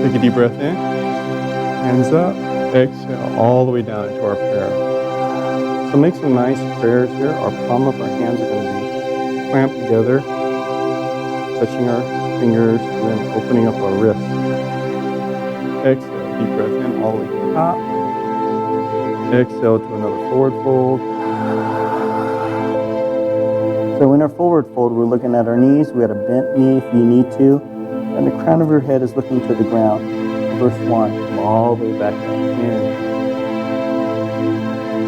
Take a deep breath in, hands up, exhale all the way down into our prayer. So make some nice prayers here. Our palm of our hands are going to be clamped together, touching our fingers, and then opening up our wrists. Exhale, deep breath in all the way to the top. Exhale to another forward fold. So in our forward fold, we're looking at our knees. We had a bent knee if you need to. And the crown of your head is looking to the ground. Verse 1, come all the way back up. In.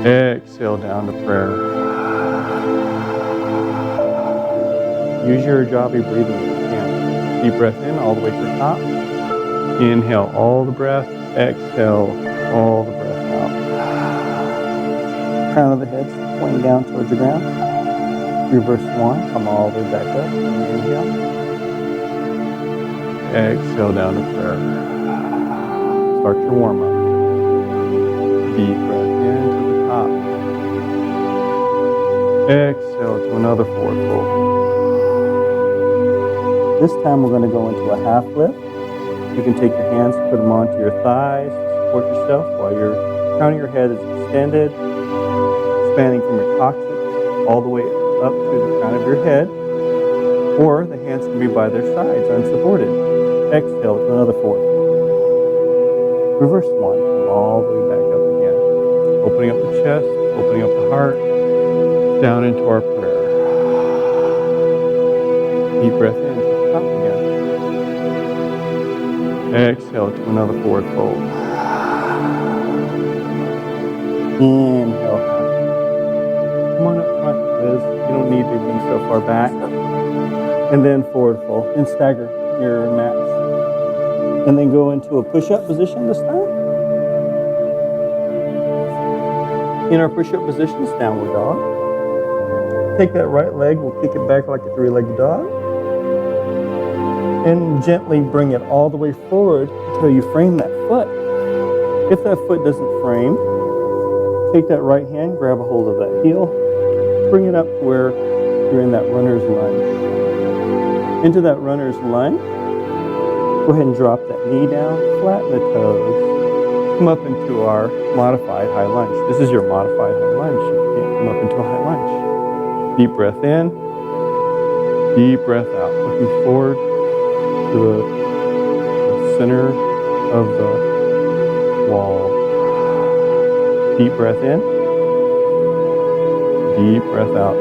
Exhale down to prayer. Use your Ajjayi breathing if you can. Deep breath in all the way to the top. Inhale all the breath. Exhale all the breath out. Crown of the head pointing down towards the ground. Reverse 1, come all the way back up. Inhale. Exhale down to prayer. Start your warm-up. Deep breath in to the top. Exhale to another forward fold. This time we're going to go into a half lift. You can take your hands, put them onto your thighs, support yourself while your crown of your head is extended, spanning from your coccyx all the way up to the crown of your head, or the hands can be by their sides, unsupported. Exhale to another forward fold. Reverse 1, come all the way back up again. Opening up the chest, opening up the heart, down into our prayer. Deep breath in to the top again. Exhale to another forward fold. Inhale. Come on up front, Liz. You don't need to be so far back. And then forward fold. And stagger your mats. And then go into a push-up position this time. In our push-up position, it's downward dog. Take that right leg, we'll kick it back like a three-legged dog. And gently bring it all the way forward until you frame that foot. If that foot doesn't frame, take that right hand, grab a hold of that heel, bring it up to where you're in that runner's lunge. Into that runner's lunge, go ahead and drop that knee down, flatten the toes, come up into our modified high lunge. This is your modified high lunge. You can't come up into a high lunge. Deep breath in, deep breath out, looking forward to the center of the wall. Deep breath in, deep breath out.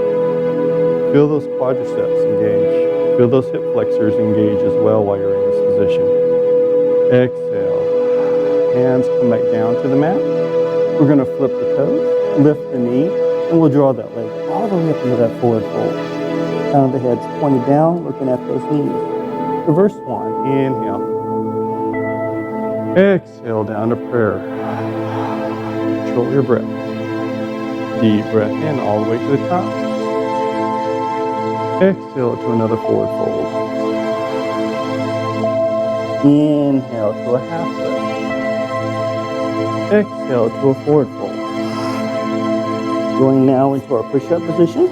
Feel those quadriceps engage. Feel those hip flexors engage as well while you're in this position. Exhale. Hands come back down to the mat. We're going to flip the toes, lift the knee, and we'll draw that leg all the way up into that forward fold. Crown of the head's pointed down, looking at those knees. Reverse 1. Inhale. Exhale down to prayer. Control your breath. Deep breath in all the way to the top. Exhale to another forward fold. Inhale to a half lift. Exhale to a forward fold. Going now into our push-up position.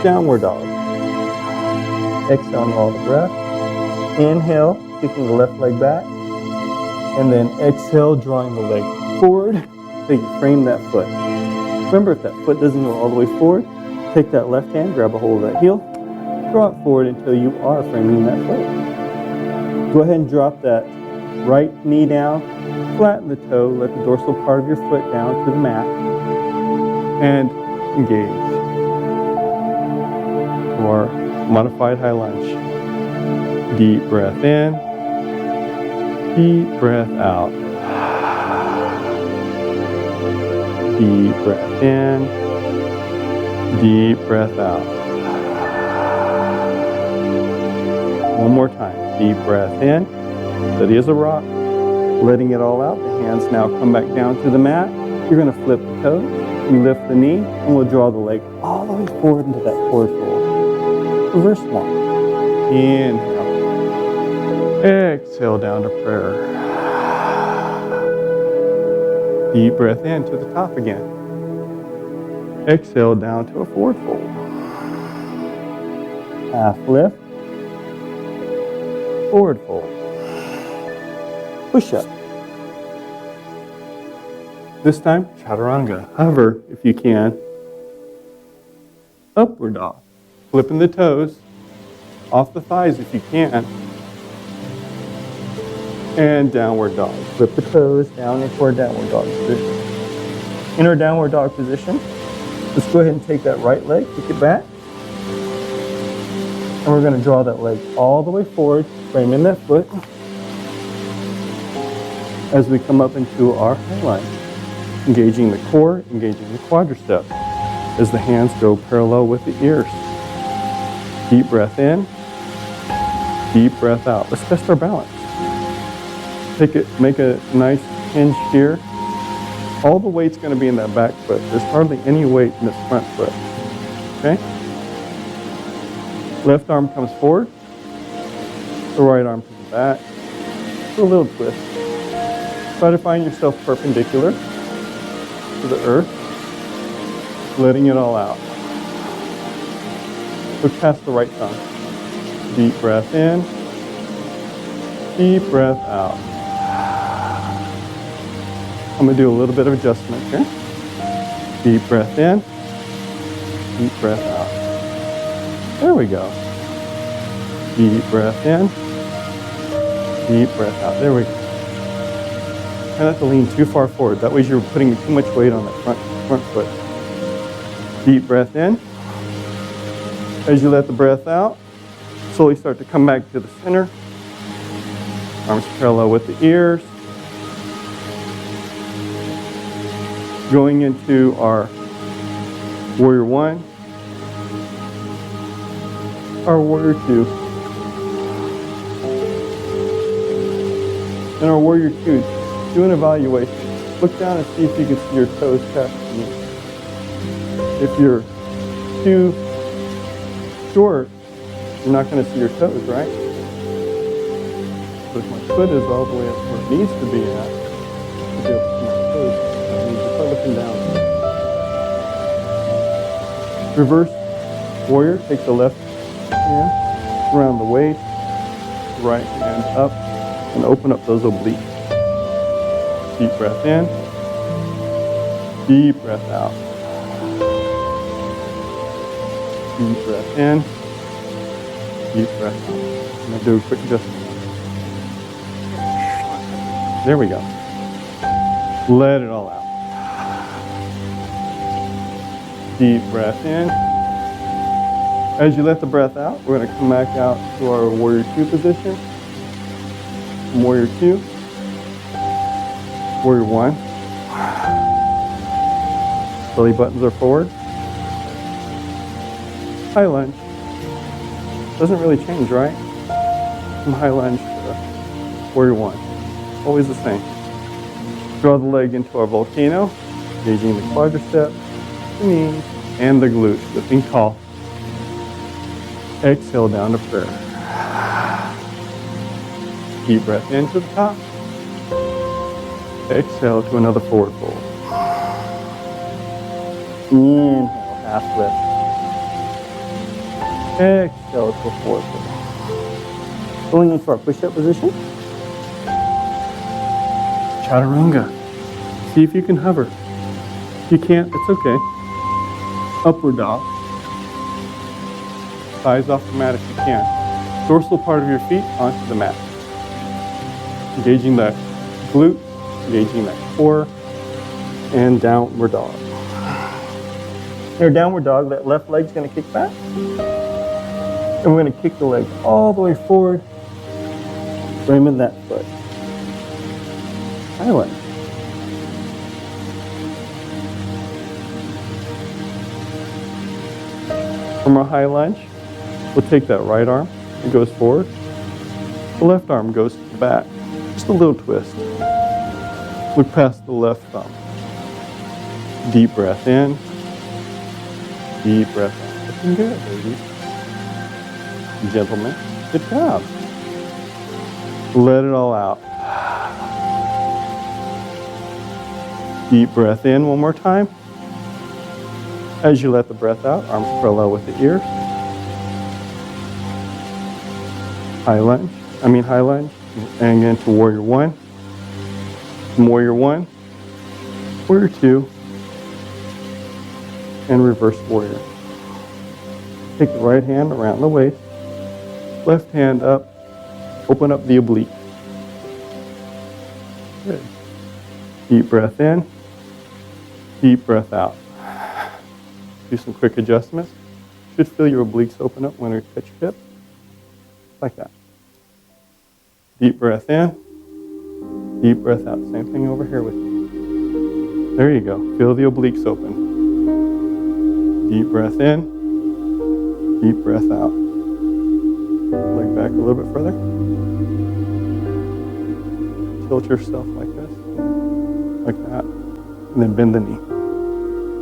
Downward dog. Exhaling all the breath. Inhale, kicking the left leg back. And then exhale, drawing the leg forward so you frame that foot. Remember, if that foot doesn't go all the way forward, take that left hand, grab a hold of that heel, draw it forward until you are framing that foot. Go ahead and drop that right knee down, flatten the toe, let the dorsal part of your foot down to the mat, and engage. Or modified high lunge. Deep breath in, deep breath out. Deep breath in, deep breath out. One more time. Deep breath in, steady as a rock, letting it all out. The hands now come back down to the mat. You're going to flip the toes, we lift the knee, and we'll draw the leg all the way forward into that forward fold. Reverse 1. Inhale. Exhale down to prayer. Deep breath in to the top again. Exhale down to a forward fold. Half lift. Forward fold. push-up. This time, chaturanga. Hover if you can. Upward dog. Flipping the toes off the thighs if you can. And downward dog. Flip the toes down into our downward dog position. In our downward dog position, let's go ahead and take that right leg, kick it back. And we're going to draw that leg all the way forward, frame in that foot as we come up into our high line. Engaging the core, engaging the quadricep as the hands go parallel with the ears. Deep breath in, deep breath out. Let's test our balance. Make a nice hinge here. All the weight's going to be in that back foot. There's hardly any weight in this front foot. Okay? Left arm comes forward. The right arm comes back. Do a little twist. Try to find yourself perpendicular to the earth, letting it all out. Look past the right thumb. Deep breath in, deep breath out. I'm going to do a little bit of adjustment here. Deep breath in, deep breath out. There we go. Deep breath in, deep breath out. There we go. Try not to lean too far forward. That way you're putting too much weight on that front foot. Deep breath in. As you let the breath out, slowly start to come back to the center. Arms parallel with the ears. Going into our warrior one, our warrior two, and our warrior two. Do an evaluation. Look down and see if you can see your toes past the knee. If you're too short, you're not going to see your toes, right? So if my foot is all the way up where it needs to be at, to be able to see my toes, I need to start looking down. Reverse warrior, take the left hand around the waist, right hand up, and open up those obliques. Deep breath in, deep breath out. Deep breath in, deep breath out. I'm going to do a quick adjustment. There we go. Let it all out. Deep breath in. As you let the breath out, we're going to come back out to our warrior two position. Warrior two. Warrior one. Belly buttons are forward. High lunge. Doesn't really change, right? From high lunge to warrior one. Always the same. Draw the leg into our volcano, engaging the quadricep, the knees, and the glutes, lifting tall. Exhale down to prayer. Deep breath into the top. Exhale to another forward fold. Inhale, half lift. Exhale to a forward fold. Going into our push-up position. Chaturanga. See if you can hover. If you can't, it's okay. Upward dog. Thighs off the mat if you can. Dorsal part of your feet onto the mat. Engaging that glute, engaging that core, and downward dog. In our downward dog, that left leg's going to kick back. And we're going to kick the leg all the way forward, framing that foot. High lunge. From our high lunge, we'll take that right arm, it goes forward. The left arm goes to the back. Just a little twist. Look past the left thumb. Deep breath in. Deep breath out. Looking good, ladies. Gentlemen, good job. Let it all out. Deep breath in one more time. As you let the breath out, arms parallel with the ears. High lunge, and into warrior one. From warrior one, warrior two, and reverse warrior. Take the right hand around the waist, left hand up, open up the oblique. Good. Deep breath in, deep breath out. Do some quick adjustments. Should feel your obliques open up when you touch your hip. Like that. Deep breath in, deep breath out. Same thing over here with you. There you go. Feel the obliques open. Deep breath in, deep breath out. Leg back a little bit further. Tilt yourself like this, like that, and then bend the knee.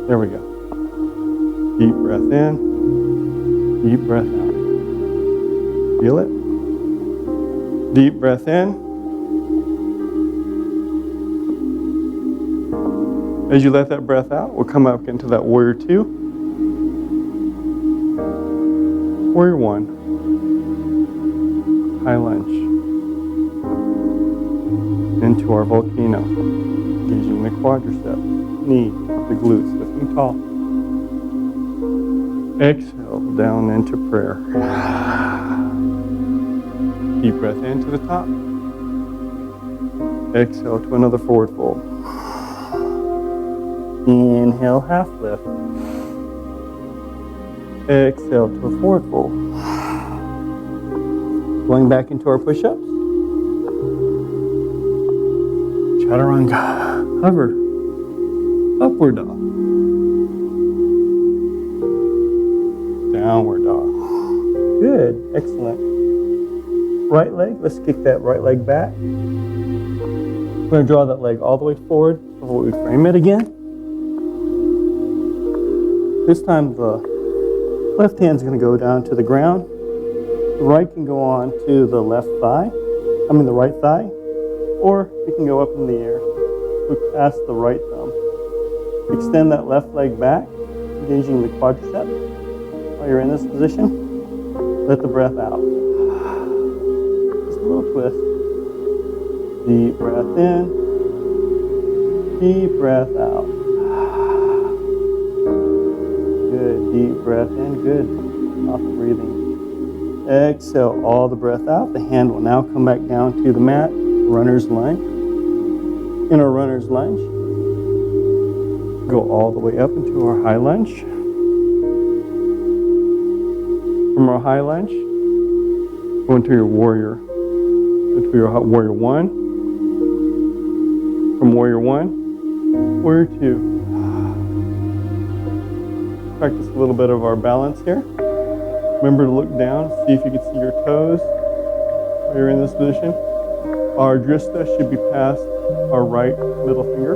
There we go. Deep breath in, deep breath out. Feel it? Deep breath in. As you let that breath out, we'll come up into that warrior two, warrior one, high lunge. Into our volcano, engaging the quadricep, knee, the glutes, lifting tall. Exhale down into prayer. Deep breath into the top. Exhale to another forward fold. Inhale, half lift. Exhale to a forward fold. Going back into our push-ups. Chaturanga. Hover. Upward dog. Downward dog. Good. Excellent. Right leg. Let's kick that right leg back. We're going to draw that leg all the way forward before we frame it again. This time the left hand's going to go down to the ground. The right can go on to the left thigh. The right thigh. Or you can go up in the air. Look past the right thumb. Extend that left leg back, engaging the quadricep. While you're in this position, let the breath out. Just a little twist. Deep breath in. Deep breath out. Good. Deep breath in. Good. Off the breathing. Exhale all the breath out. The hand will now come back down to the mat. Runner's lunge. In our runner's lunge, go all the way up into our high lunge. From our high lunge, go into your warrior warrior one. From warrior one, warrior two. Practice a little bit of our balance here. Remember to look down, see if you can see your toes while you're in this position. Our drista should be past our right middle finger.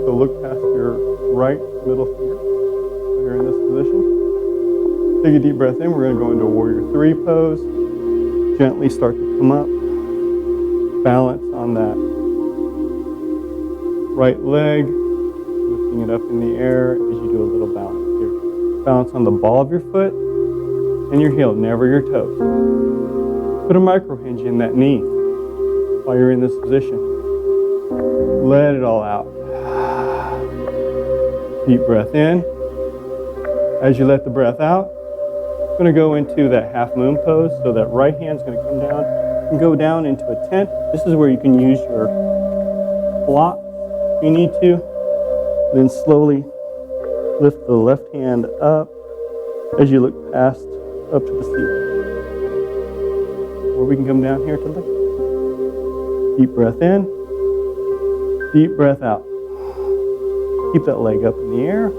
So look past your right middle finger while you're in this position. Take a deep breath in. We're going to go into a warrior three pose. Gently start to come up. Balance on that right leg. Lifting it up in the air as you do a little balance here. Balance on the ball of your foot and your heel, never your toes. Put a micro hinge in that knee while you're in this position. Let it all out. Deep breath in. As you let the breath out, I'm going to go into that half moon pose. So that right hand's going to come down and go down into a tent. This is where you can use your block if you need to. Then slowly lift the left hand up as you look past up to the ceiling. Or we can come down here to the deep breath in, deep breath out. Keep that leg up in the air.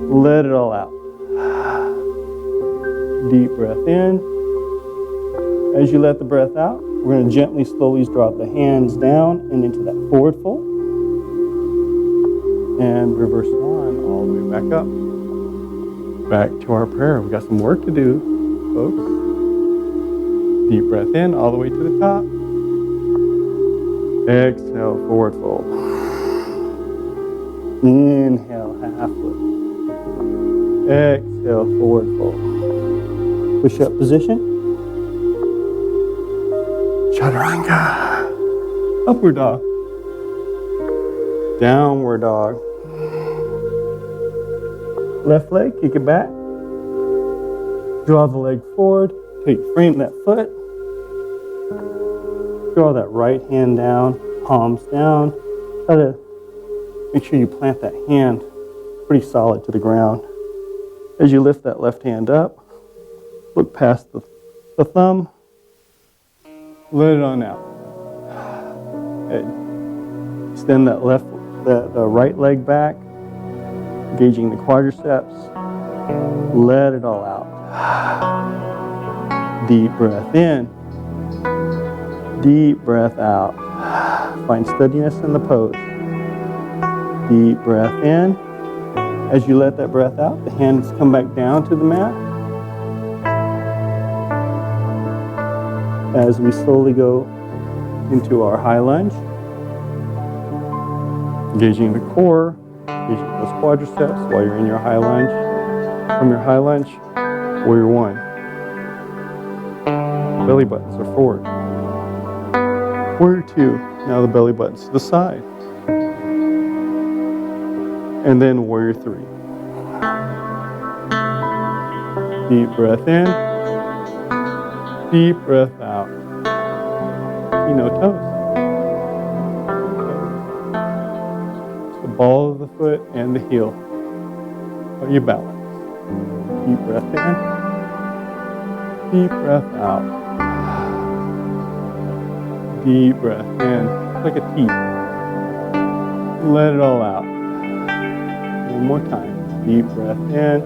Let it all out. Deep breath in. As you let the breath out, we're going to gently, slowly drop the hands down and into that forward fold. And reverse one all the way back up. Back to our prayer. We've got some work to do, folks. Deep breath in all the way to the top. Exhale, forward fold. Inhale, half lift. Exhale, forward fold. Push up position. Chaturanga. Upward dog. Downward dog. Left leg, kick it back. Draw the leg forward. Take, frame that foot. Draw that right hand down, palms down. Try to make sure you plant that hand pretty solid to the ground. As you lift that left hand up, look past the thumb. Let it on out. Good. Extend that the right leg back, engaging the quadriceps. Let it all out. Deep breath in. Deep breath out. Find steadiness in the pose. Deep breath in. As you let that breath out, the hands come back down to the mat. As we slowly go into our high lunge, engaging the core, engaging those quadriceps while you're in your high lunge. From your high lunge, warrior one. Belly buttons are forward. Warrior two, now the belly buttons to the side. And then warrior three. Deep breath in. Deep breath out. See no toes. It's the ball of the foot and the heel. While you balance. Deep breath in. Deep breath out. Deep breath in. It's like a T. Let it all out. One more time. Deep breath in.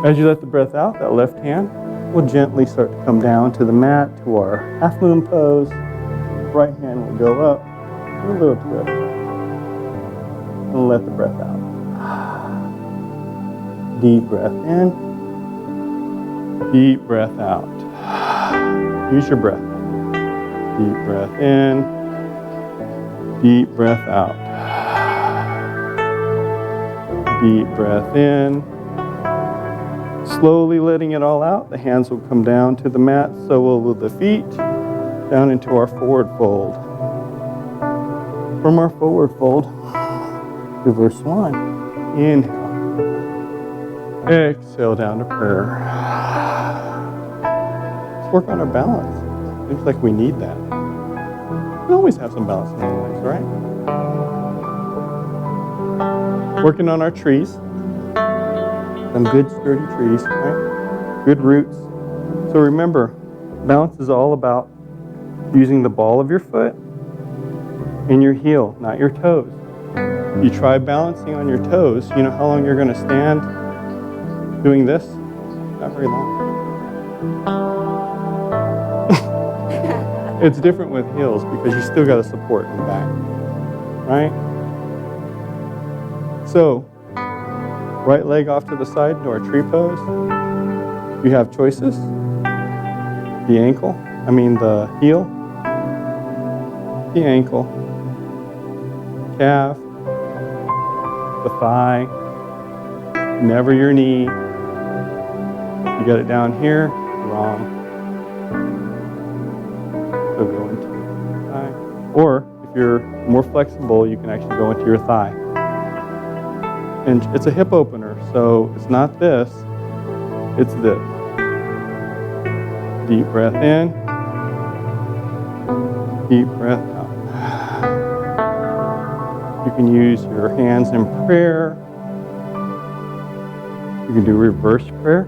As you let the breath out, that left hand will gently start to come down to the mat, to our half moon pose. Right hand will go up, a little twist, and let the breath out. Deep breath in, deep breath out. Use your breath. Deep breath in, deep breath out. Deep breath in. Slowly letting it all out, the hands will come down to the mat, so will the feet, down into our forward fold. From our forward fold, reverse one. Inhale. Exhale down to prayer. Let's work on our balance. Seems like we need that. We always have some balance in our legs, right? Working on our trees. Some good sturdy trees, right? Good roots. So remember, balance is all about using the ball of your foot and your heel, not your toes. You try balancing on your toes, you know how long you're going to stand doing this? Not very long. It's different with heels because you still got to support in the back, right? So, right leg off to the side into our tree pose. You have choices. The heel, the ankle, calf, the thigh, never your knee. You got it down here, wrong. So go into your thigh. Or if you're more flexible, you can actually go into your thigh. And it's a hip opener, so it's not this, it's this. Deep breath in, deep breath out. You can use your hands in prayer. You can do reverse prayer.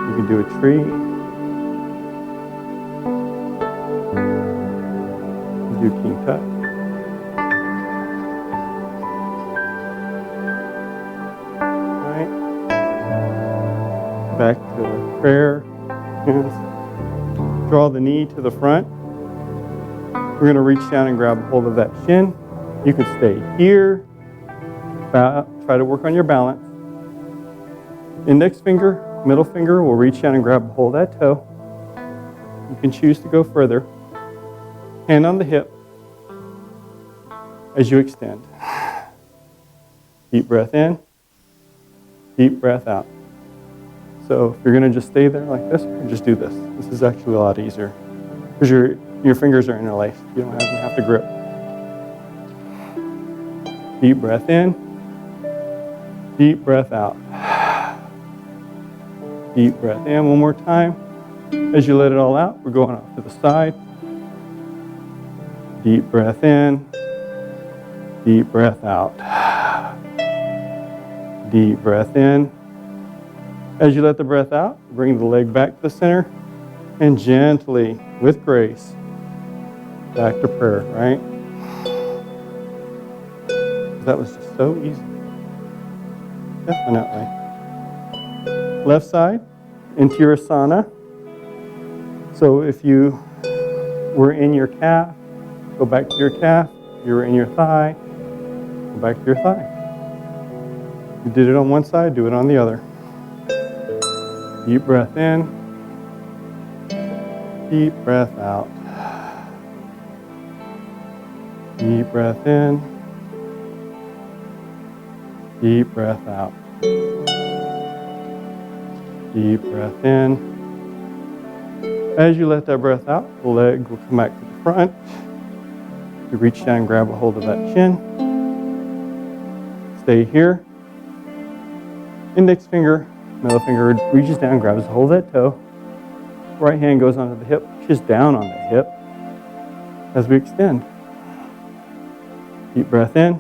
You can do a tree. Do King Tut. Right. Back to prayer. Hands. Draw the knee to the front. We're going to reach down and grab hold of that shin. You can stay here. Try to work on your balance. Index finger, middle finger will reach down and grab hold of that toe. You can choose to go further. Hand on the hip as you extend. Deep breath in, deep breath out. So if you're going to just stay there like this, just do this. This is actually a lot easier because your fingers are interlaced. You don't have to grip. Deep breath in. Deep breath out. Deep breath in one more time. As you let it all out, we're going off to the side. Deep breath in. Deep breath out. Deep breath in. As you let the breath out, bring the leg back to the center and gently, with grace, back to prayer, right? That was just so easy. Definitely. Left side, into your asana. So if you were in your calf, go back to your calf. If you were in your thigh, go back to your thigh. You did it on one side, do it on the other. Deep breath in. Deep breath out. Deep breath in. Deep breath out. Deep breath in. As you let that breath out, the leg will come back to the front. You reach down and grab a hold of that chin. Stay here. Index finger, middle finger reaches down, grabs a hold of that toe. Right hand goes onto the hip, pushes down on the hip as we extend. Deep breath in.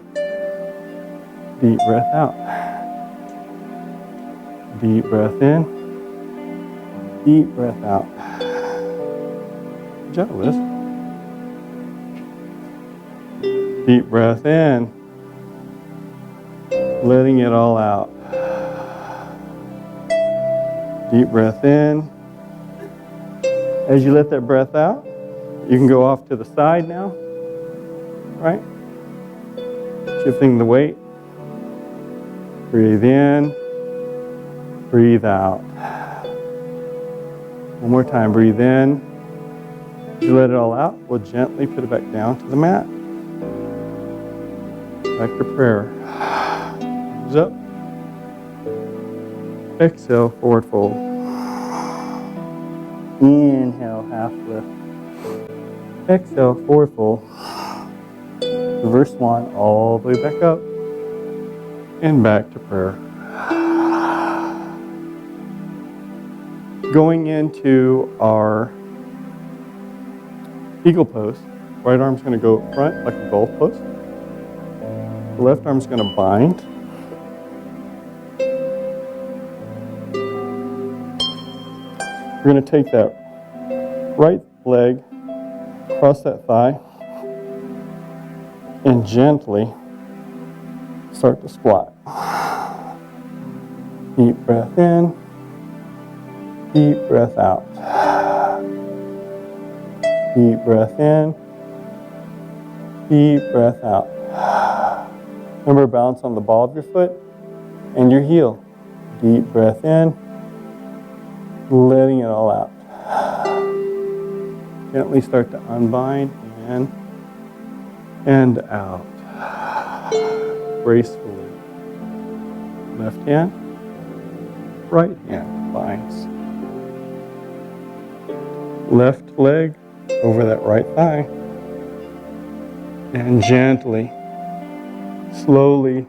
Deep breath out. Deep breath in. Deep breath out. Good job, Liz. Deep breath in. Letting it all out. Deep breath in. As you let that breath out, you can go off to the side now, right? Shifting the weight. Breathe in. Breathe out. One more time, breathe in. As you let it all out, we'll gently put it back down to the mat. Back to prayer. Arms up. Exhale, forward fold. Inhale, half lift. Exhale, forward fold. Reverse one all the way back up. And back to prayer. Going into our eagle pose, right arm's going to go up front like a golf post. The left arm's going to bind. You're going to take that right leg across that thigh and gently start to squat. Deep breath in. Deep breath out. Deep breath in. Deep breath out. Remember, balance on the ball of your foot and your heel. Deep breath in. Letting it all out. Gently start to unbind in and out. Gracefully. Left hand. Right hand binds. Left leg over that right thigh. And gently, slowly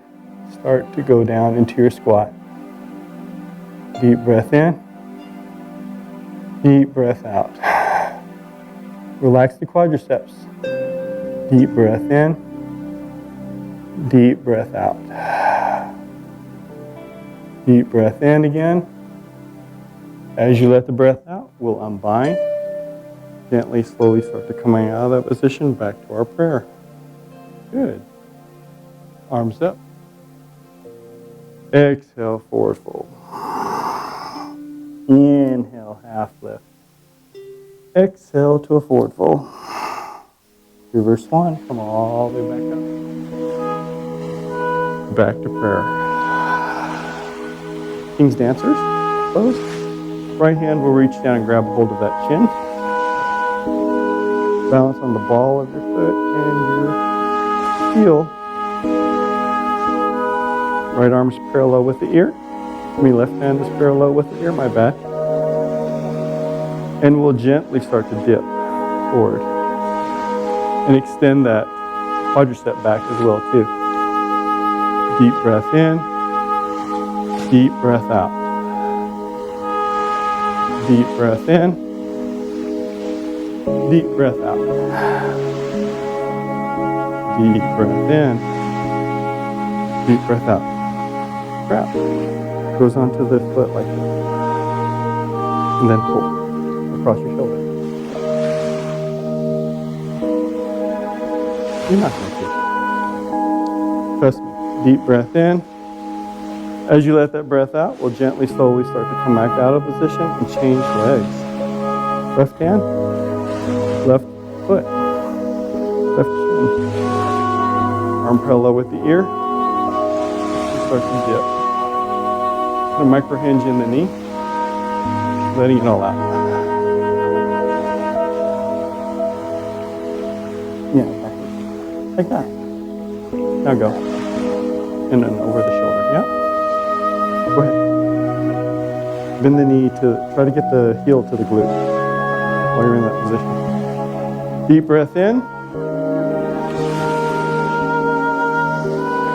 start to go down into your squat. Deep breath in. Deep breath out. Relax the quadriceps. Deep breath in. Deep breath out. Deep breath in again. As you let the breath out, we'll unbind. Gently, slowly start to coming out of that position back to our prayer. Good. Arms up. Exhale, forward fold. Inhale, half lift. Exhale to a forward fold. Reverse one, come all the way back up. Back to prayer. King's Dancers, pose. Right hand will reach down and grab a hold of that chin. Balance on the ball of your foot and your heel. Right arm's parallel with the ear. Left hand is parallel with the ear, my bad. And we'll gently start to dip forward and extend that quadricep back as well too. Deep breath in, deep breath out. Deep breath in, deep breath out. Deep breath in, deep breath out. Grab. Goes onto the foot like this. And then pull across your shoulder. You're not going to. Trust me. Deep breath in. As you let that breath out, we'll gently, slowly start to come back out of position and change legs. Left hand, left foot, left shin. Arm parallel with the ear. You start to dip. Put a micro hinge in the knee, letting it all out. Yeah, backwards. Like that. Now go. And then over the shoulder, yeah? Go ahead. Bend the knee to try to get the heel to the glute while you're in that position. Deep breath in.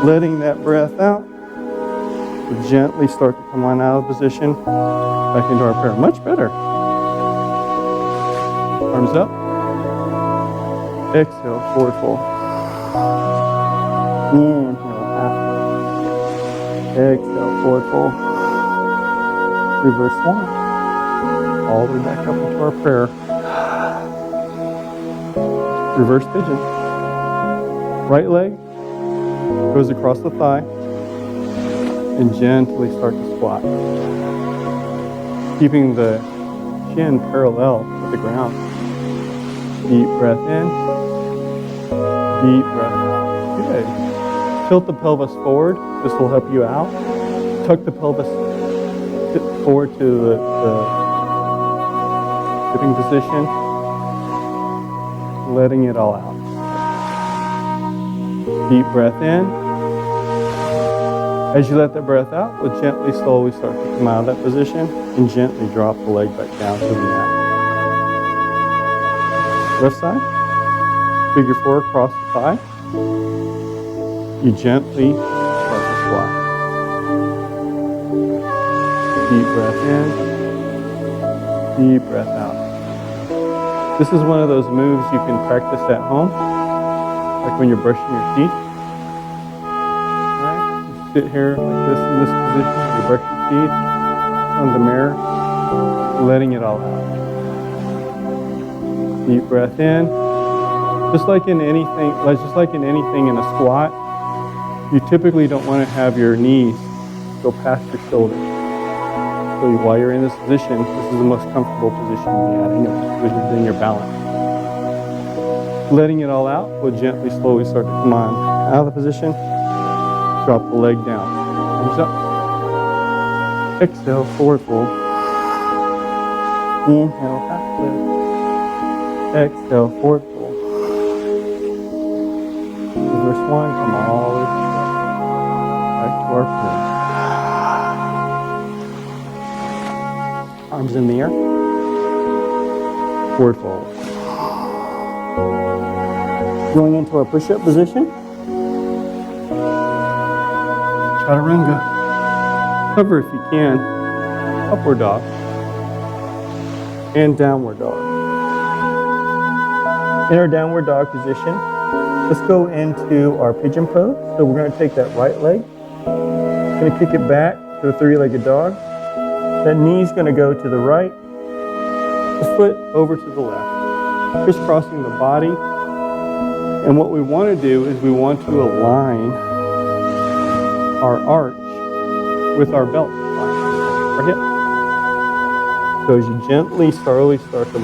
Letting that breath out. We'll gently start to come on out of position, back into our prayer. Much better. Arms up. Exhale, forward fold. Inhale, half fold. Exhale, forward fold. Reverse swan. All the way back up into our prayer. Reverse pigeon. Right leg goes across the thigh and gently start to squat. Keeping the chin parallel with the ground. Deep breath in. Deep breath out. Good. Tilt the pelvis forward. This will help you out. Tuck the pelvis forward to the sitting position. Letting it all out. Deep breath in. As you let that breath out, we'll gently, slowly start to come out of that position and gently drop the leg back down to the mat. Left side. Figure four across the thigh. You gently start to squat. Deep breath in. Deep breath out. This is one of those moves you can practice at home, like when you're brushing your teeth. Right? You sit here like this in this position, you brush your teeth on the mirror, letting it all out. Deep breath in. Just like in anything in a squat, you typically don't want to have your knees go past your shoulders. So while you're in this position, this is the most comfortable position to be at anyway, because you're in your balance. Letting it all out, we'll gently, slowly start to come on out of the position. Drop the leg down. Arms up. Exhale, forward fold. Inhale, half lift. Exhale, forward fold. Reverse one, come all the way back to our prayer. Arms in the air. Forward fold. Going into our push-up position. Chaturanga. Hover if you can. Upward dog. And downward dog. In our downward dog position, let's go into our pigeon pose. So we're going to take that right leg. Going to kick it back to a three-legged dog. That knee's going to go to the right, the foot over to the left, crisscrossing the body. And what we want to do is we want to align our arch with our belt, our hip. So as you gently, slowly start to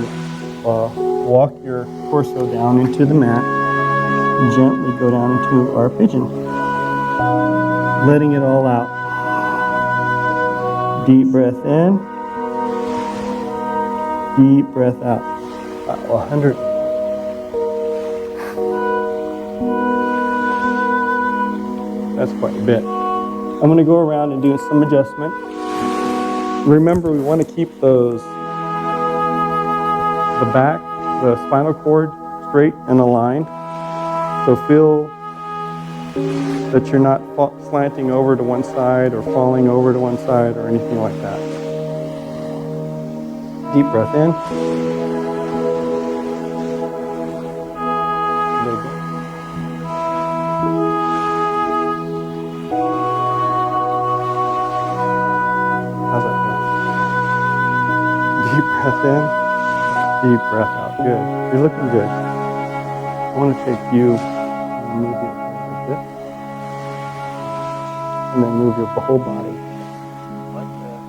walk your torso down into the mat, and gently go down into our pigeon, letting it all out. Deep breath in, deep breath out. 100. That's quite a bit. I'm going to go around and do some adjustment. Remember, we want to keep the back, the spinal cord straight and aligned. So feel that you're not slanting over to one side or falling over to one side or anything like that. Deep breath in. A little bit. How's that feel? Deep breath in, deep breath out. Good. You're looking good. I want to take you and move your hands a bit. And then move your whole body. Like that.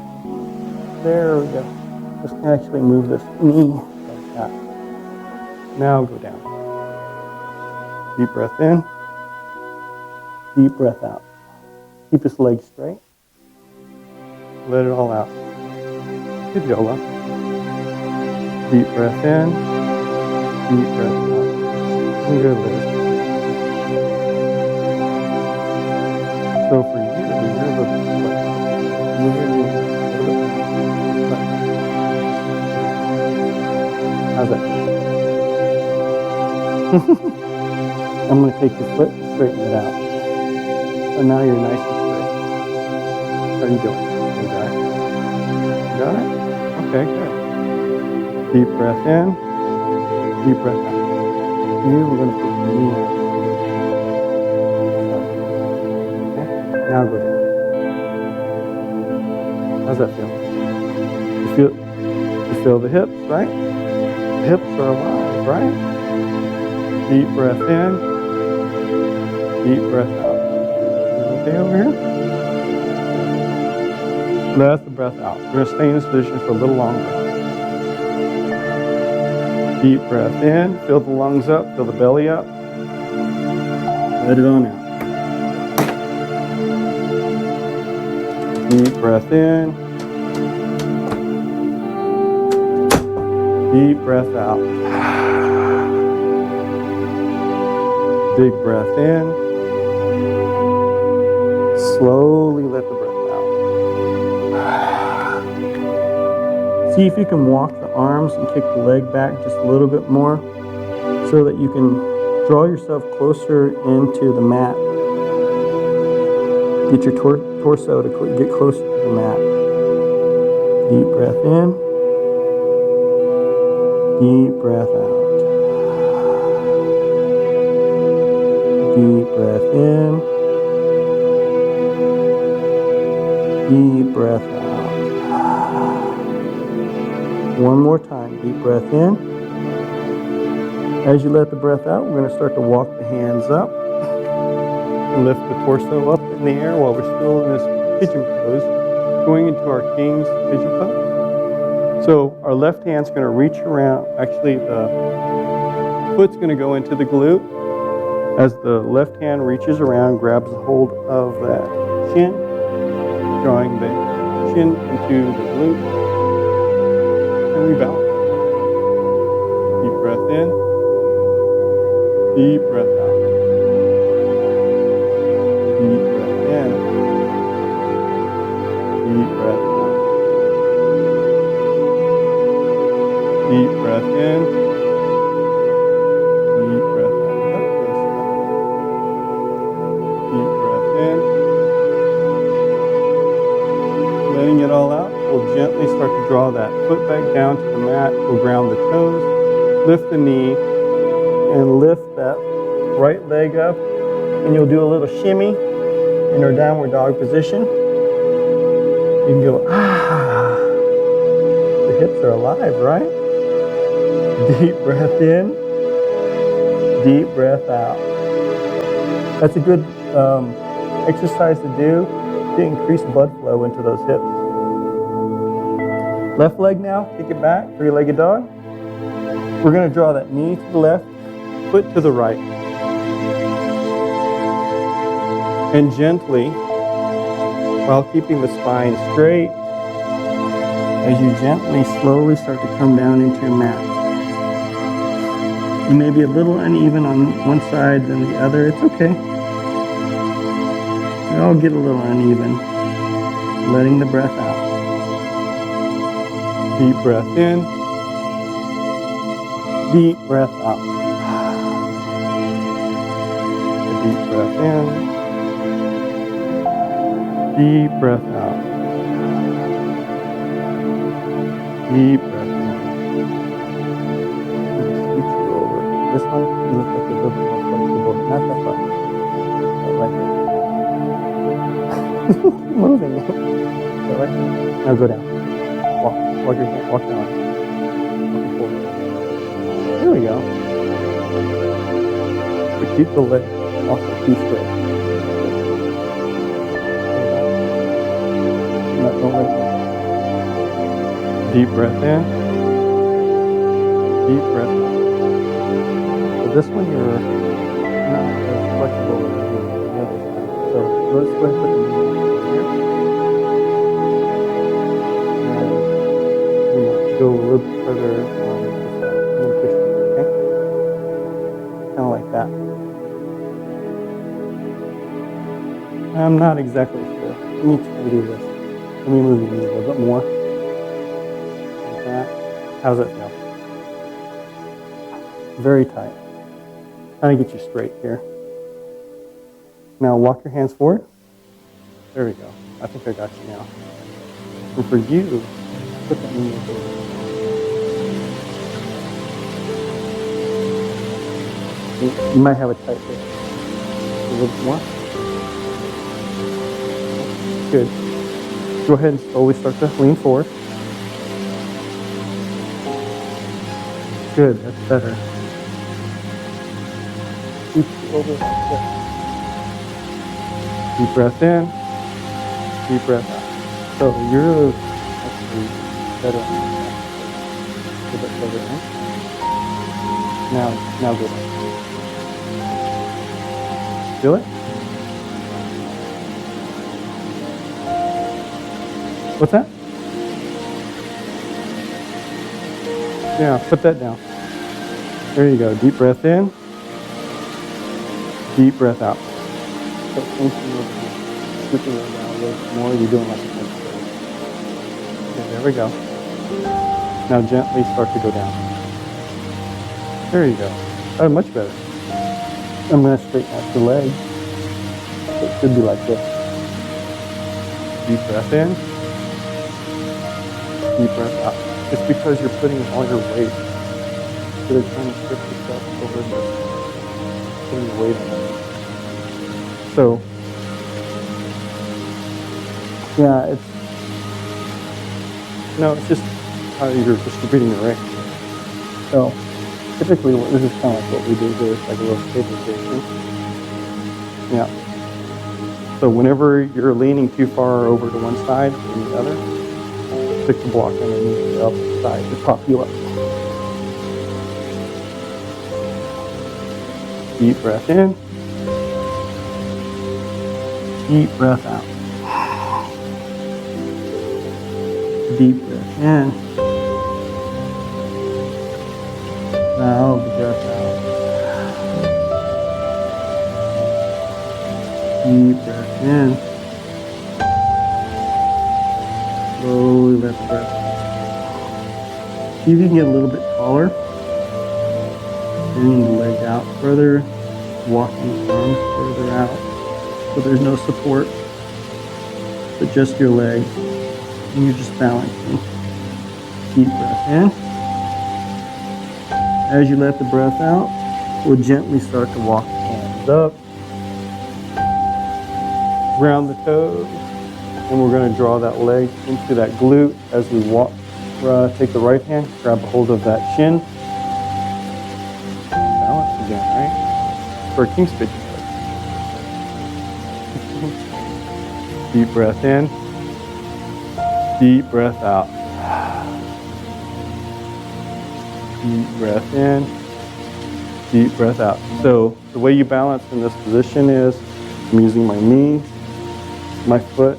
There we go. Just actually move this knee like that. Now go down. Deep breath in. Deep breath out. Keep this leg straight. Let it all out. Good yoga. Deep breath in. Deep breath out. Good, Liz. So for you, you're the move your knee a little bit. How's that? I'm going to take your foot and straighten it out. So now you're nice and straight. How are you doing? You got it? You got it? Okay, good. Deep breath in. Deep breath out. Here we're going to put your knee out. Okay, now go down. How's that feel? You feel the hips, right? The hips are alive, right? Deep breath in. Deep breath out. Okay over here? Let the breath out. We're going to stay in this position for a little longer. Deep breath in. Fill the lungs up. Fill the belly up. Let it on out. Deep breath in. Deep breath out. Big breath in. Slowly let the breath out. See if you can walk the arms and kick the leg back just a little bit more so that you can draw yourself closer into the mat. Get your torso to get closer to the mat. Deep breath in. Deep breath out. Deep breath in. Deep breath out. One more time. Deep breath in. As you let the breath out, we're going to start to walk the hands up. Lift the torso up in the air while we're still in this pigeon pose, going into our king's pigeon pose. So our left hand's going to reach around. Actually, the foot's going to go into the glute. As the left hand reaches around, grabs a hold of that shin, drawing the shin into the glute, and we bow. Deep breath in, deep breath out. Deep breath in, deep breath out. Deep breath in, deep breath out. Deep breath in. Letting it all out, we'll gently start to draw that foot back down to the mat. We'll ground the toes, lift the knee, and lift that right leg up. And you'll do a little shimmy in our downward dog position. You can go, ah. The hips are alive, right? Deep breath in, deep breath out. That's a good exercise to do to increase blood flow into those hips. Left leg now, kick it back, three-legged dog. We're going to draw that knee to the left, foot to the right. And gently, while keeping the spine straight, as you gently, slowly start to come down into your mat. You may be a little uneven on one side than the other. It's okay. I'll get a little uneven. Letting the breath out. Deep breath in. Deep breath out. A deep breath in. Deep breath out. Deep breath in. Switch you over. This one, you look like a little bit more flexible. Not that far. Right here. Moving. Right here. Now go down. Walk your hand. Walk down. There we go. But keep the leg. Also, too straight. Don't let go. Deep breath in. Deep breath out. So this one you're not as flexible as the other side. So let's go ahead and put the knee here. And go a little bit further on this side. I'm going to push you, okay? Kind of like that. I'm not exactly sure. Let me try to do this. Let me move the knee a little bit more. Like that. How's that feel? Very tight. Trying to get you straight here. Now walk your hands forward. There we go. I think I got you now. And for you, put that knee over. You might have a tight fit. A little bit more. Good. Go ahead and slowly start to lean forward. Good, that's better. Keep over like this. Deep breath in. Deep breath out. So you're actually better on that. A little bit further in. Now go back. Feel it? What's that? Yeah, put that down. There you go. Deep breath in. Deep breath out. So same thing over here. Scooping it down a little bit more. You're doing like a pinch. Okay, there we go. Now gently start to go down. There you go. Oh, much better. I'm going to straighten out the leg. So it should be like this. Deep breath in. Deep breath out. It's because you're putting all your weight. So they're trying to shift yourself over to putting the weight on it. So, Yeah, it's no, it's just how you're distributing the weight. so typically this is kind of like what we do here. It's like a little stabilization. Yeah. So whenever you're leaning too far over to one side than the other, stick the block underneath the other side to prop you up. Deep breath in. Deep breath out. Deep breath in. Now the breath out. Deep breath in. Slowly let the breath out. See if you can get a little bit taller. Bring the leg out further. Walking the arms further out. So there's no support, but just your leg. And you're just balancing. Deep breath in. As you let the breath out, we'll gently start to walk the hands up. Round the toes. And we're going to draw that leg into that glute as we walk. Take the right hand, grab a hold of that shin. Balance again, right? For a king's pigeon pose. Deep breath in. Deep breath out. Deep breath in. Deep breath out. So the way you balance in this position is I'm using my knee, my foot,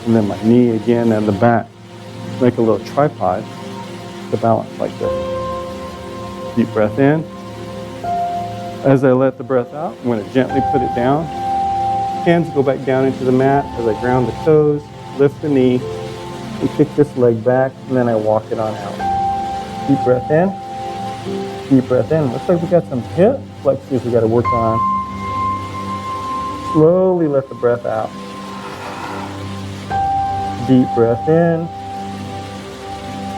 and then my knee again and the back. Make a little tripod to balance like this. Deep breath in. As I let the breath out, I'm going to gently put it down. Hands go back down into the mat as I ground the toes, lift the knee, and kick this leg back, and then I walk it on out. Deep breath in, deep breath in. Looks like we got some hip flexors we got to work on. Slowly let the breath out. Deep breath in,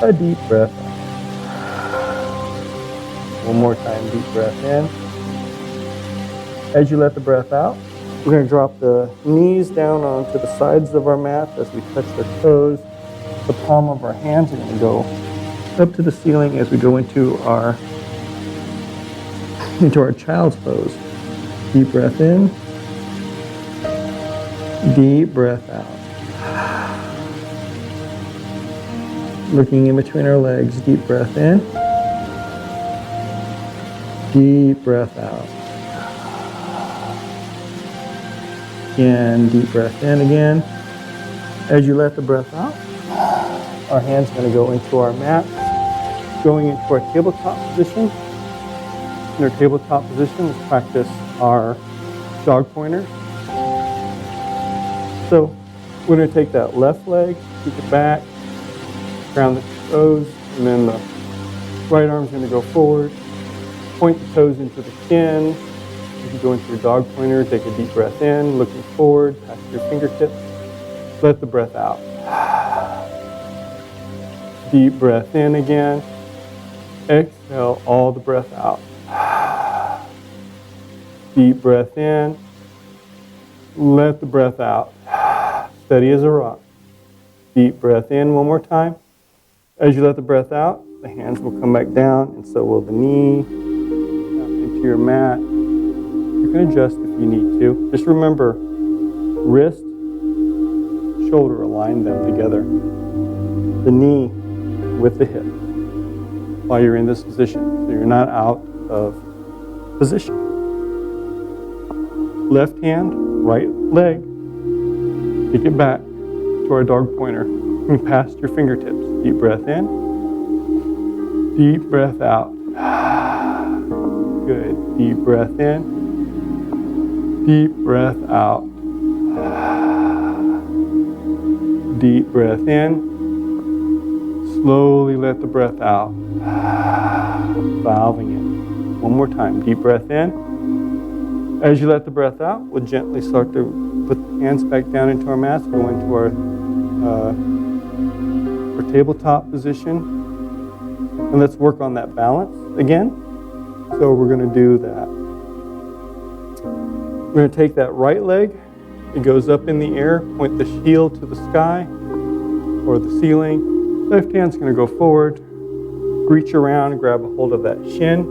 a deep breath out. One more time, deep breath in. As you let the breath out, we're going to drop the knees down onto the sides of our mat as we touch the toes. The palm of our hands are going to go up to the ceiling as we go into our child's pose. Deep breath in, deep breath out. Looking in between our legs, deep breath in, deep breath out. Again, deep breath in again. As you let the breath out, our hands are going to go into our mat, going into our tabletop position. In our tabletop position, let's practice our dog pointer. So we're going to take that left leg, kick it back, ground the toes, and then the right arm's going to go forward. Point the toes into the chin. As you go into your dog pointer, take a deep breath in, looking forward, past your fingertips. Let the breath out. Deep breath in again. Exhale all the breath out. Deep breath in. Let the breath out. Steady as a rock. Deep breath in one more time. As you let the breath out, the hands will come back down, and so will the knee. Into your mat. You can adjust if you need to. Just remember, wrist, shoulder, align them together. The knee with the hip while you're in this position, so you're not out of position. Left hand, right leg, kick it back to our dog pointer and past your fingertips. Deep breath in, deep breath out. Good. Deep breath in, deep breath out. Deep breath in. Slowly let the breath out. Valving it. One more time. Deep breath in. As you let the breath out, we'll gently start to put the hands back down into our mats, go into our tabletop position. And let's work on that balance again. So we're going to do that. We're going to take that right leg. It goes up in the air. Point the heel to the sky or the ceiling. Left hand's going to go forward. Reach around and grab a hold of that shin.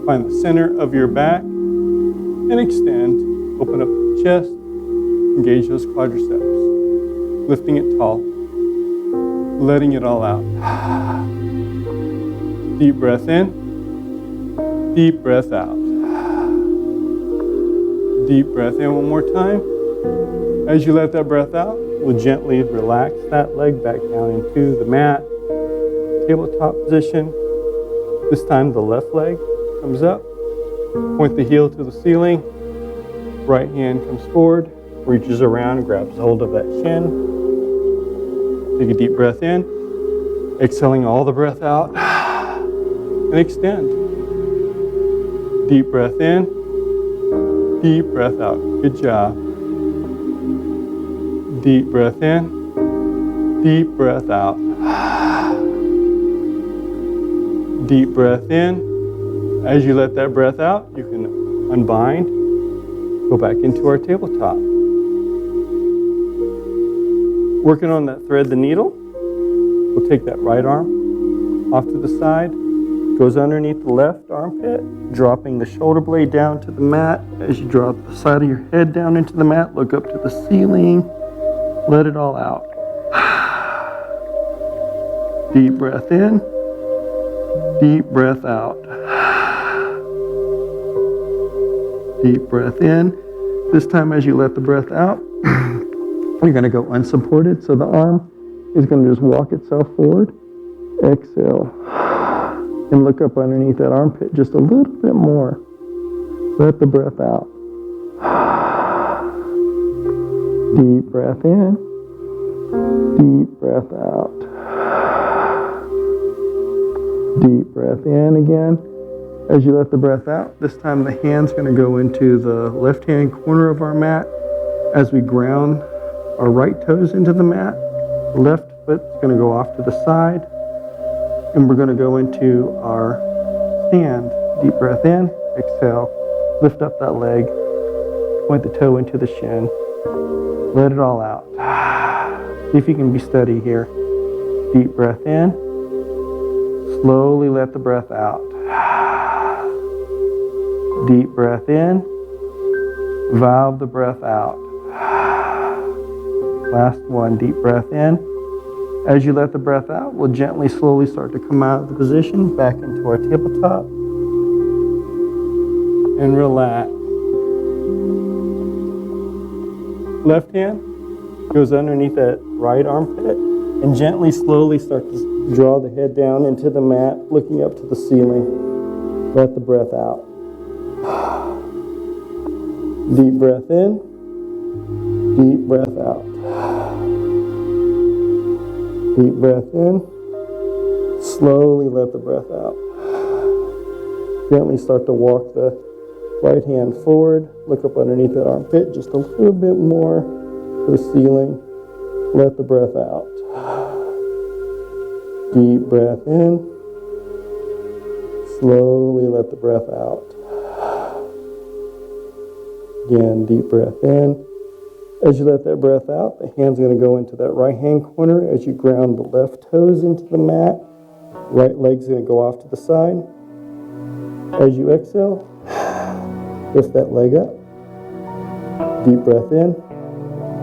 Find the center of your back and extend. Open up the chest. Engage those quadriceps. Lifting it tall. Letting it all out. Deep breath in. Deep breath out. Deep breath in one more time. As you let that breath out, we'll gently relax that leg back down into the mat. Tabletop position. This time the left leg comes up. Point the heel to the ceiling. Right hand comes forward, reaches around and grabs hold of that shin. Take a deep breath in. Exhaling all the breath out. And extend. Deep breath in. Deep breath out. Good job. Deep breath in. Deep breath out. Deep breath in. As you let that breath out, you can unbind, go back into our tabletop. Working on that thread the needle, we'll take that right arm off to the side, goes underneath the left armpit, dropping the shoulder blade down to the mat. As you drop the side of your head down into the mat, look up to the ceiling, let it all out. Deep breath in, deep breath out. Deep breath in. This time as you let the breath out, you're going to go unsupported. So the arm is going to just walk itself forward. Exhale. And look up underneath that armpit just a little bit more. Let the breath out. Deep breath in. Deep breath out. Deep breath in again. As you let the breath out, this time the hand's going to go into the left-hand corner of our mat. As we ground our right toes into the mat, the left foot's going to go off to the side, and we're going to go into our stand. Deep breath in, exhale, lift up that leg, point the toe into the shin, let it all out. See if you can be steady here. Deep breath in, slowly let the breath out. Deep breath in, valve the breath out. Last one, deep breath in. As you let the breath out, we'll gently, slowly start to come out of the position, back into our tabletop, and relax. Left hand goes underneath that right armpit, and gently, slowly start to draw the head down into the mat, looking up to the ceiling. Let the breath out. Deep breath in, deep breath out. Deep breath in, slowly let the breath out. Gently start to walk the right hand forward, look up underneath that armpit just a little bit more to the ceiling. Let the breath out. Deep breath in, slowly let the breath out. Again, deep breath in. As you let that breath out, the hand's going to go into that right hand corner as you ground the left toes into the mat. Right leg's going to go off to the side. As you exhale, lift that leg up. Deep breath in,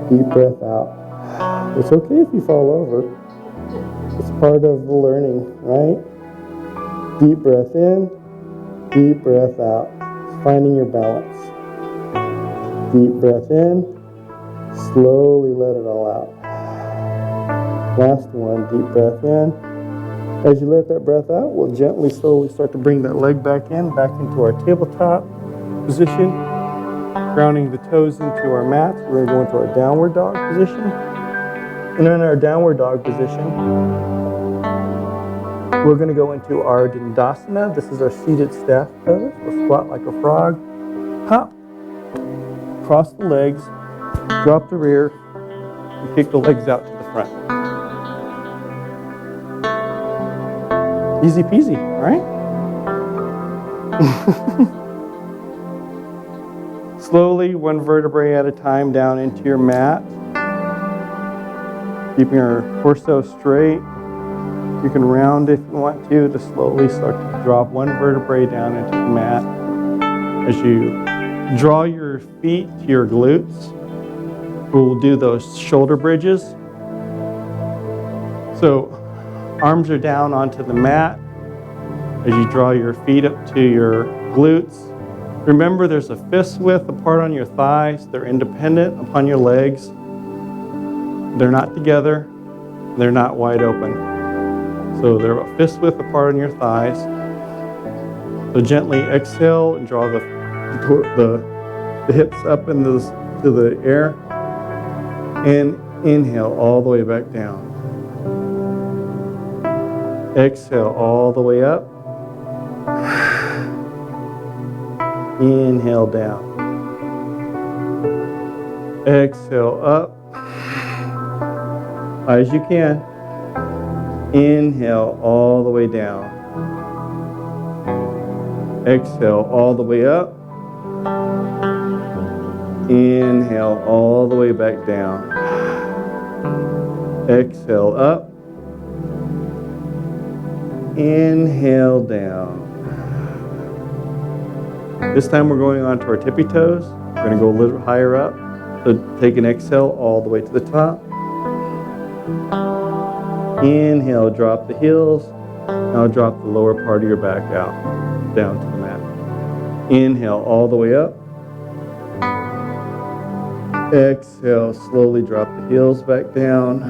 deep breath out. It's okay if you fall over. It's part of the learning, right? Deep breath in, deep breath out. Finding your balance. Deep breath in, slowly let it all out. Last one, deep breath in. As you let that breath out, we'll gently, slowly start to bring that leg back in, back into our tabletop position. Grounding the toes into our mats, we're going to go into our downward dog position. And in our downward dog position, we're going to go into our Dandasana. This is our seated staff pose. We'll squat like a frog, hop, cross the legs, drop the rear, and kick the legs out to the front. Easy peasy, right? Slowly, one vertebrae at a time down into your mat. Keeping our torso straight. You can round if you want to slowly start to drop one vertebrae down into the mat. As you draw your feet to your glutes, we'll do those shoulder bridges. So arms are down onto the mat. As you draw your feet up to your glutes, remember there's a fist width apart on your thighs. They're independent upon your legs. They're not together. They're not wide open. So they're a fist width apart on your thighs. So gently exhale and draw the hips up into to the air. And inhale all the way back down. Exhale all the way up. Inhale down. Exhale up. High as you can. Inhale all the way down. Exhale all the way up. Inhale all the way back down. Exhale up. Inhale down. This time we're going on to our tippy toes. We're going to go a little higher up. So take an exhale all the way to the top. Inhale, drop the heels. Now drop the lower part of your back out, down to the mat. Inhale all the way up. Exhale, slowly drop the heels back down.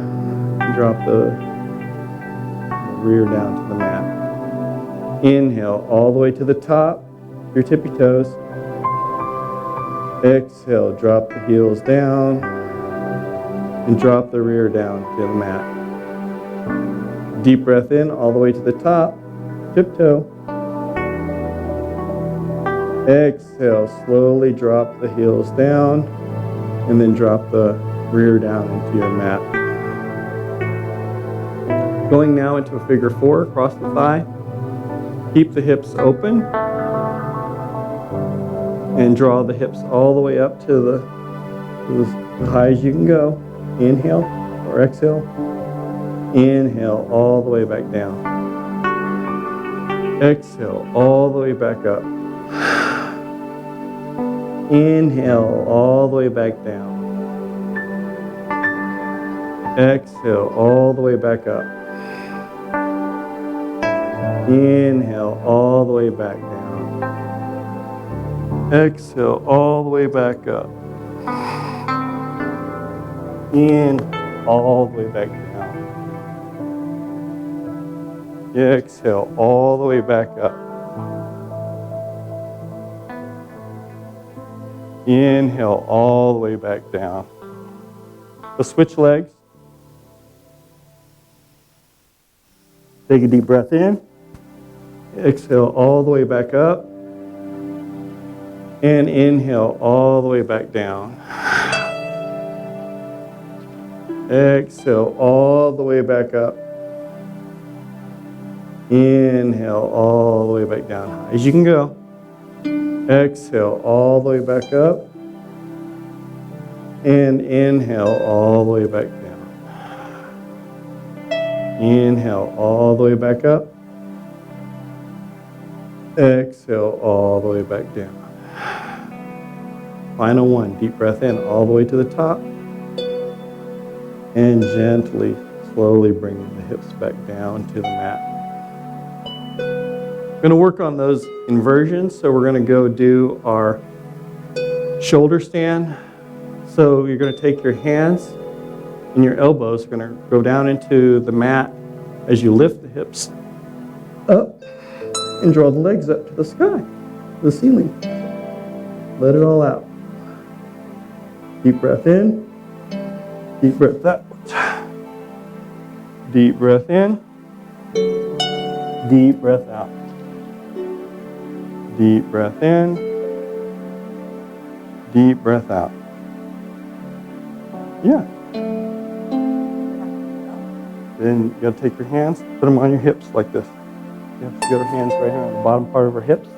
Drop the rear down to the mat. Inhale all the way to the top, your tippy toes. Exhale, drop the heels down. And drop the rear down to the mat. Deep breath in all the way to the top. Tiptoe. Exhale, slowly drop the heels down and then drop the rear down into your mat. Going now into a figure four, across the thigh. Keep the hips open and draw the hips all the way up to as high as you can go. Inhale or exhale. Inhale all the way back down. Exhale all the way back up. Inhale all the way back down. Exhale all the way back up. Inhale all the way back down. Exhale all the way back up. Inhale all the way back down. Exhale all the way back up. Inhale all the way back down. Let's switch legs. Take a deep breath in. Exhale all the way back up. And inhale all the way back down. Exhale all the way back up. Inhale all the way back down, high as you can go. Exhale all the way back up. And inhale all the way back down. Inhale all the way back up. Exhale all the way back down. Final one, deep breath in all the way to the top. And gently, slowly bringing the hips back down to the mat. We're going to work on those inversions, so we're going to go do our shoulder stand. So you're going to take your hands and your elbows are going to go down into the mat as you lift the hips up and draw the legs up to the sky, the ceiling. Let it all out. Deep breath in, deep breath out. Deep breath in, deep breath out. Deep breath in, deep breath out. Yeah. Then you gotta take your hands, put them on your hips like this. You have to get our hands right here on the bottom part of our hips.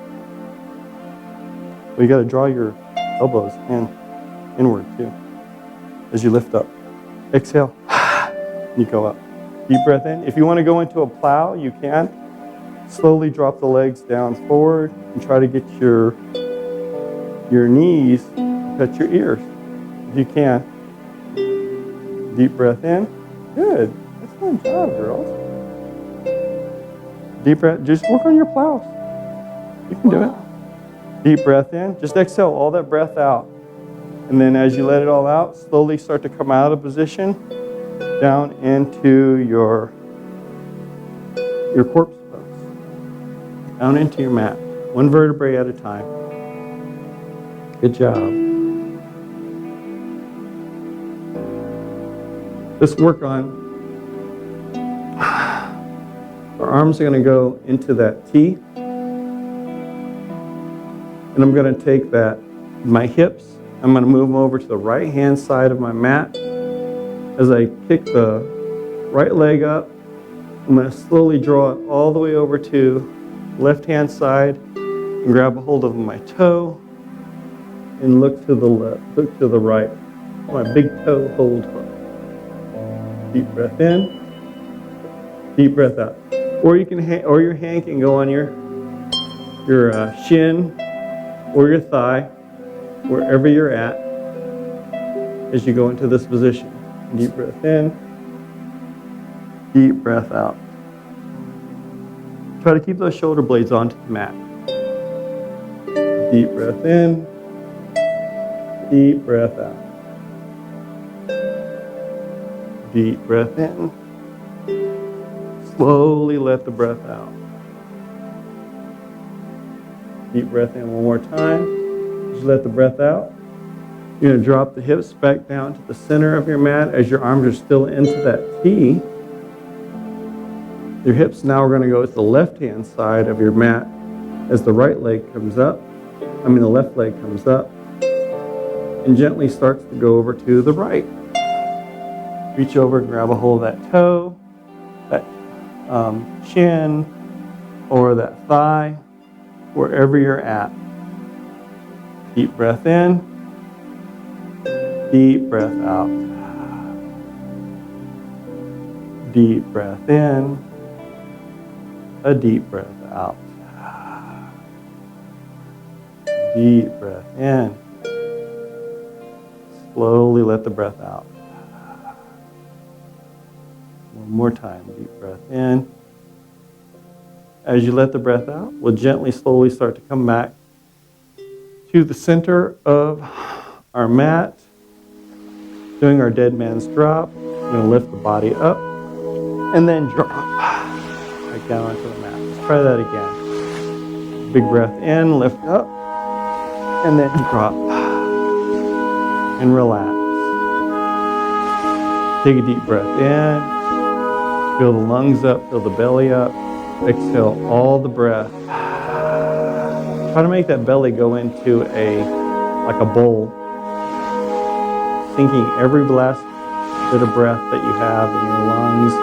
But you gotta draw your elbows inward too, as you lift up. Exhale, you go up. Deep breath in. If you wanna go into a plow, you can. Slowly drop the legs down forward and try to get your knees to touch your ears, if you can. Deep breath in. Good. Excellent job, girls. Deep breath. Just work on your plows. You can do it. Deep breath in. Just exhale all that breath out. And then as you let it all out, slowly start to come out of position down into your corpse pose. Down into your mat. One vertebrae at a time. Good job. Let's work on, our arms are going to go into that T. And I'm going to take my hips, I'm going to move them over to the right hand side of my mat. As I kick the right leg up, I'm going to slowly draw it all the way over to the left hand side and grab a hold of my toe and look to the left, look to the right. My big toe hold hook. Deep breath in, deep breath out. Or you can, or your hand can go on your shin or your thigh, wherever you're at, as you go into this position. Deep breath in, deep breath out. Try to keep those shoulder blades onto the mat. Deep breath in, deep breath out. Deep breath in. Slowly let the breath out. Deep breath in one more time. Just let the breath out. You're going to drop the hips back down to the center of your mat as your arms are still into that T. Your hips now are going to go to the left-hand side of your mat as the right leg comes up. The left leg comes up and gently starts to go over to the right. Reach over and grab a hold of that toe, that shin, or that thigh, wherever you're at. Deep breath in, deep breath out. Deep breath in, a deep breath out. Deep breath in. Slowly let the breath out. One more time, deep breath in. As you let the breath out, we'll gently, slowly start to come back to the center of our mat, doing our dead man's drop. We're going to lift the body up and then drop back down onto the mat. Let's try that again. Big breath in, lift up, and then drop and relax. Take a deep breath in, fill the lungs up, fill the belly up, exhale all the breath. Try to make that belly go into like a bowl, sinking every last bit of breath that you have in your lungs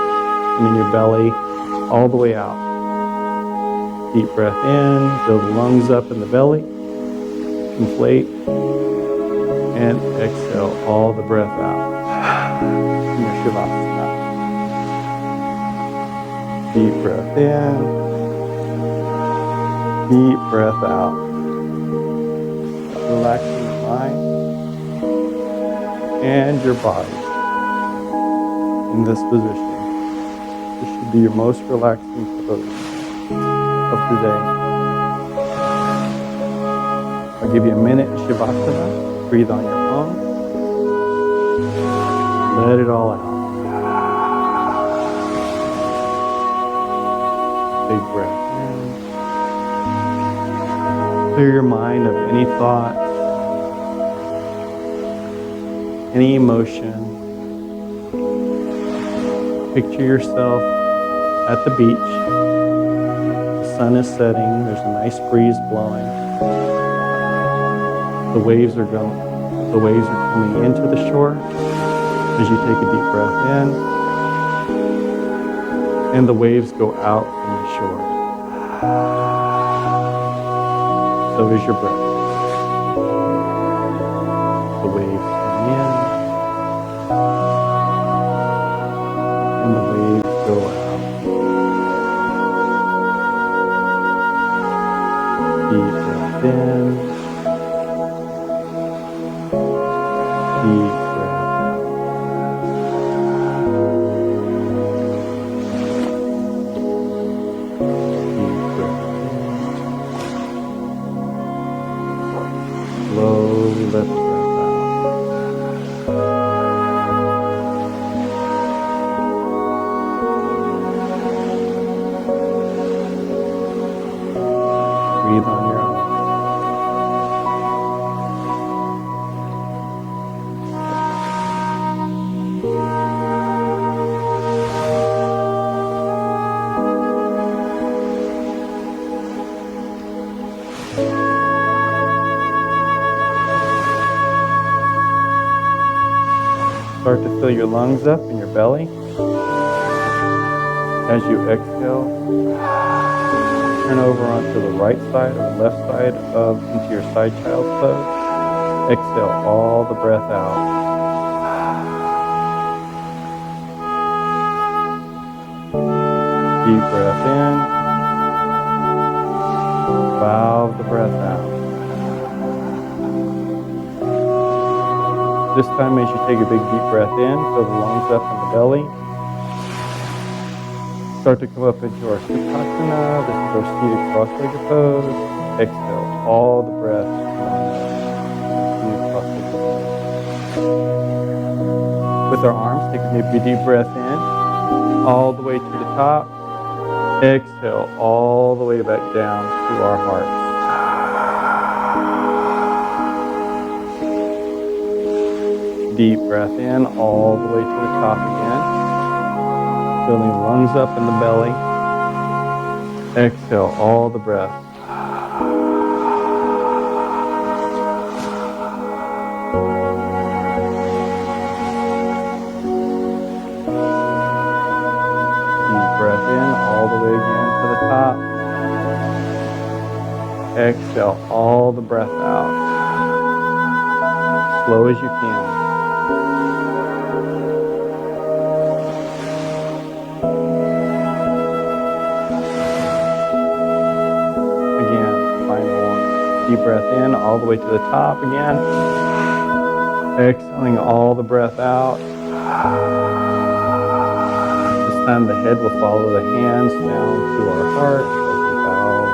and in your belly all the way out. Deep breath in, fill the lungs up in the belly, inflate, and exhale all the breath out. In your Shavasana. Deep breath in, deep breath out. Relaxing your mind and your body in this position. This should be your most relaxing pose of the day. I'll give you a minute in Shavasana. Breathe on your own. Let it all out. Big breath in. Clear your mind of any thoughts, any emotion. Picture yourself at the beach. The sun is setting. There's a nice breeze blowing. The waves are coming into the shore as you take a deep breath in, and the waves go out from the shore. So is your breath. The waves come in, and the waves go out. Deep breath in. Deep breath out. Deep breath in. Slowly let the breath out. Breathe on your own. Start to fill your lungs up in your belly. As you exhale, turn over onto the right side or the left side into your side child's pose. Exhale all the breath out. Deep breath in. Valve the breath out. This time, as you take a big deep breath in, fill the lungs up in the belly. Start to come up into our Sukhasana. This is our seated cross-legged pose. Exhale all the breath in your cross-legged pose. With our arms, take a big deep breath in, all the way to the top. Exhale all the way back down to our heart. Deep breath in all the way to the top again. Filling lungs up in the belly. Exhale all the breath. Deep breath in all the way again to the top. Exhale all the breath out. Slow as you can. Again, final one. Deep breath in all the way to the top again. Exhaling all the breath out. This time the head will follow the hands down to our heart as we bow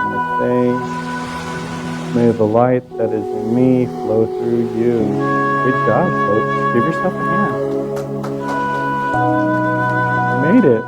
and say namaste. May the light that is in me flow through you. Good job, folks. Give yourself a hand. You made it.